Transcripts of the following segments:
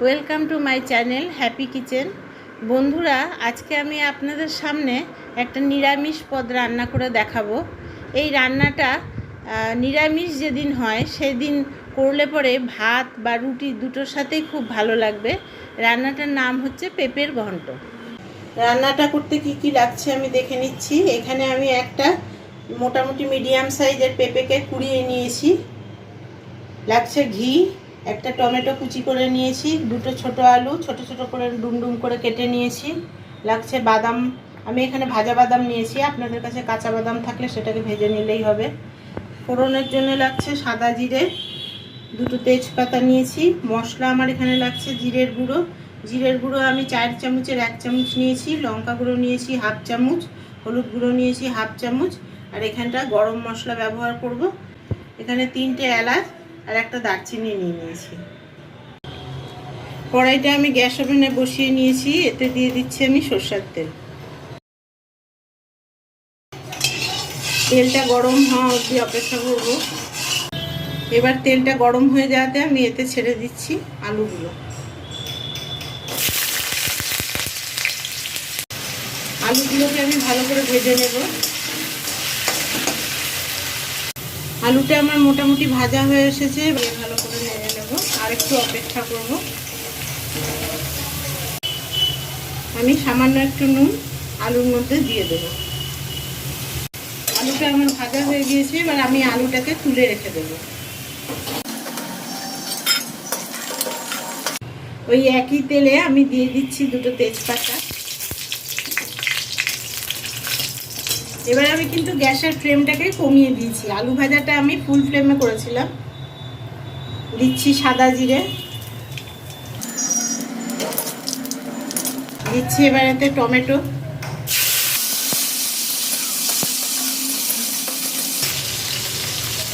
Welcome to my channel happy kitchen. বন্ধুরা, আজকে আমি আপনাদের সামনে একটা নিরামিষ পদ রান্না করে দেখাবো। এই রান্নাটা নিরামিষ যেদিন হয় সেদিন করলে পরে ভাত বা রুটি দুটোর সাথেই খুব ভালো লাগবে। রান্নাটার নাম হচ্ছে পেঁপের ঘন্ট। রান্নাটা করতে কি কি লাগছে আমি দেখে নিচ্ছি। এখানে আমি একটা মোটামুটি মিডিয়াম সাইজের পেঁপেকে কুড়িয়ে নিয়েছি। লাগছে ঘি, একটা টমেটো কুচি করে নিয়েছি, দুটো ছোট আলু ছোট ছোট করে ডুমডুম করে কেটে নিয়েছি। লাগছে বাদাম, আমি এখানে ভাজা বাদাম নিয়েছি, আপনাদের কাছে কাঁচা বাদাম থাকলে সেটাকে ভেজে নিলেই হবে। ফোড়নের জন্য লাগছে সাদা জিরে, দুটো তেজপাতা নিয়েছি। মশলা আমার এখানে লাগছে জিরের গুঁড়ো আমি 4 চামচের 1 চামচ নিয়েছি, লঙ্কা গুঁড়ো নিয়েছি 1/2 চামচ, হলুদ গুঁড়ো নিয়েছি 1/2 চামচ, আর এখানটা গরম মশলা ব্যবহার করব। এখানে 3টে এলাচ আর একটা দারচিনি নিয়ে নিয়েছি। কড়াইটা আমি গ্যাস ওভেনে বসিয়ে নিয়েছি, এতে দিয়ে দিচ্ছি আমি সরষের তেল। তেলটা গরম হওয়া অবধি অপেক্ষা করব। এবার তেলটা গরম হয়ে যাওয়াতে আমি এতে ছেড়ে দিচ্ছি আলুগুলো। আলুগুলোকে আমি ভালো করে ভেজে নেব। আলুটা আমার মোটামুটি ভাজা হয়ে এসেছে, ভালো করে নেড়ে নেব, আর একটু অপেক্ষা করব। আমি সামান্য একটু নুন আলুর মধ্যে দিয়ে দেব। আলুটা আমার ভাজা হয়ে গিয়েছে, এবার আমি আলুটাকে তুলে রেখে দেব। ওই একই তেলে আমি দিয়ে দিচ্ছি দুটো তেজপাতা। এবার আমি কিন্তু গ্যাসের ফ্লেমটাকে কমিয়ে দিয়েছি, আলু ভাজাটা আমি ফুল ফ্লেমে করেছিলাম। দিচ্ছি সাদা জিরে, দিচ্ছি এবার এতে টমেটো,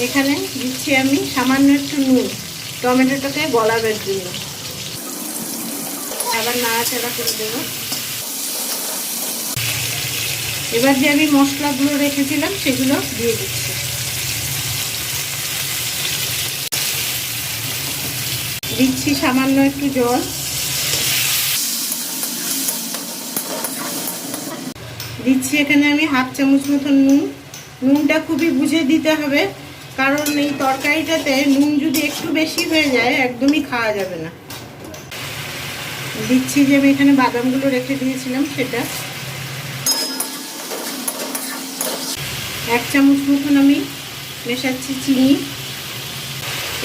এখানে দিচ্ছি আমি সামান্য একটু নুন টমেটোটাকে গলাবার জন্য। আবার নাড়াচাড়া করে দেব। এবার যে আমি মশলাগুলো রেখেছিলাম সেগুলো দিয়ে দিচ্ছি। দিচ্ছি সামান্য একটু জল, দিচ্ছি এখানে আমি 1/2 চামচ মতো নুন। নুনটা খুবই বুঝে দিতে হবে, কারণ এই তরকারিটাতে নুন যদি একটু বেশি হয়ে যায় একদমই খাওয়া যাবে না। দিচ্ছি যে আমি এখানে বাদামগুলো রেখে দিয়েছিলাম সেটা। 1 চামচ মতন আমি মেশাচ্ছি চিনি।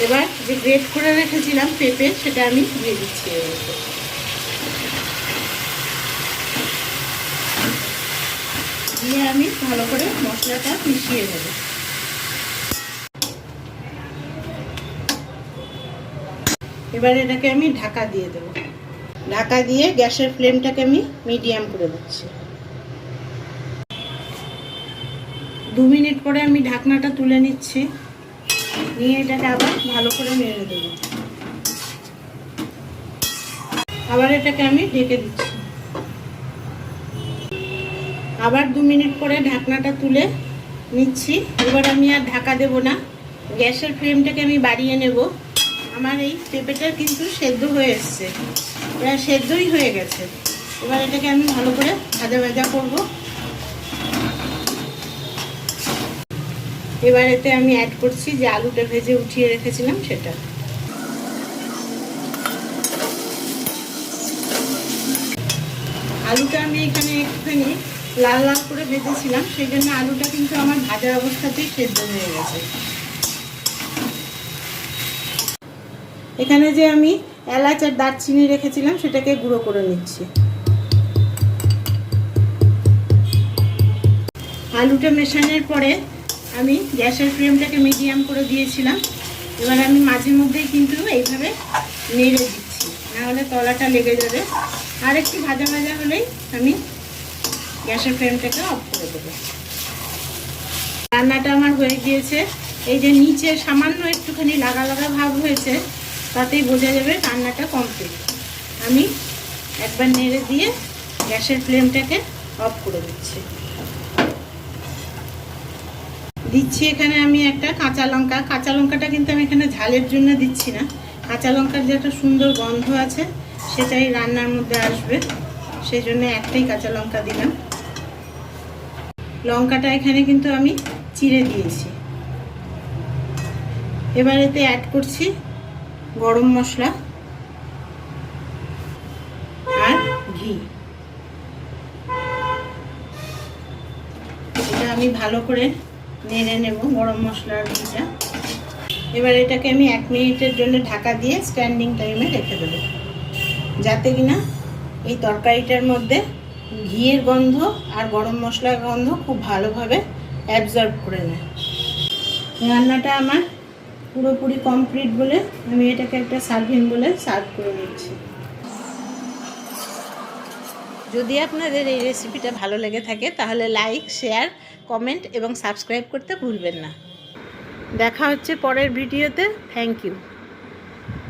এবার যে গ্রেট করে রেখেছিলাম পেঁপে সেটা আমি দিয়ে দিচ্ছি। দিয়ে আমি ভালো করে মশলাটা মিশিয়ে নেব। এবার এটাকে আমি ঢাকা দিয়ে দেব। ঢাকা দিয়ে গ্যাসের ফ্লেমটাকে আমি মিডিয়াম করে দিচ্ছি। 2 মিনিট পরে আমি ঢাকনাটা তুলে নিচ্ছি, নিয়ে এটাকে আবার ভালো করে নেড়ে দেব। আবার এটাকে আমি ঢেকে দিচ্ছি। আবার 2 মিনিট পরে ঢাকনাটা তুলে নিচ্ছি। এবার আমি আর ঢাকা দেব না, গ্যাসের ফ্লেমটাকে আমি বাড়িয়ে নেব। আমার এই পেঁপেটা কিন্তু সেদ্ধ হয়ে এসছে, প্রায় সেদ্ধই হয়ে গেছে। এবার এটাকে আমি ভালো করে ভাজা ভাজা করব। এবার এতে আমি অ্যাড করছি যে আলুটা ভেজে উঠিয়ে রেখেছিলাম সেটা। আলুটা আমি এখানে একটুখানি লাল লাল করে ভেজেছিলাম, সেই জন্য আলুটা কিন্তু আমার ভাজা অবস্থাতেই সেদ্ধ হয়ে গেছে। এখানে যে আমি এলাচ আর দারচিনি রেখেছিলাম সেটাকে গুঁড়ো করে নিচ্ছি। আলুটা মেশানোর পরে আমি গ্যাসের ফ্লেমটাকে মিডিয়াম করে দিয়েছিলাম। এবার আমি মাঝে মধ্যেই কিন্তু এইভাবে নেড়ে দিচ্ছি, নাহলে তলাটা লেগে যাবে। আর একটু ভাজা ভাজা হলেই আমি গ্যাসের ফ্লেমটাকে অফ করে দেবো। রান্নাটা আমার হয়ে গিয়েছে। এই যে নিচে সামান্য একটুখানি লাগা লাগা ভাব হয়েছে, তাতেই বোঝা যাবে রান্নাটা কমপ্লিট। আমি একবার নেড়ে দিয়ে গ্যাসের ফ্লেমটাকে অফ করে দিচ্ছি। দিচ্ছি এখানে আমি একটা কাঁচা লঙ্কা। কাঁচা লঙ্কাটা কিন্তু আমি এখানে ঝালের জন্য দিচ্ছি না, কাঁচা লঙ্কার যে একটা সুন্দর গন্ধ আছে সেটাই রান্নার মধ্যে আসবে, সেই জন্য একটাই কাঁচা লঙ্কা দিলাম। লঙ্কাটা এখানে কিন্তু আমি চিড়ে দিয়েছি। এবার এতে অ্যাড করছি গরম মশলা আর ঘি। এটা আমি ভালো করে নেড়ে নেব, গরম মশলা আর ঘিটা। এবার এটাকে আমি 1 মিনিটের জন্য ঢাকা দিয়ে স্ট্যান্ডিং টাইমে রেখে দেবো, যাতে কিনা এই তরকারিটার মধ্যে ঘিয়ের গন্ধ আর গরম মশলার গন্ধ খুব ভালোভাবে অ্যাবজর্ব করে নেয়। রান্নাটা আমার পুরোপুরি কমপ্লিট বলে আমি এটাকে একটা সার্ভিং বলে সার্ভ করে নিচ্ছি। যদি আপনাদের এই রেসিপিটা ভালো লেগে থাকে তাহলে লাইক, শেয়ার, কমেন্ট এবং সাবস্ক্রাইব করতে ভুলবেন না। দেখা হচ্ছে পরের ভিডিওতে। Thank you.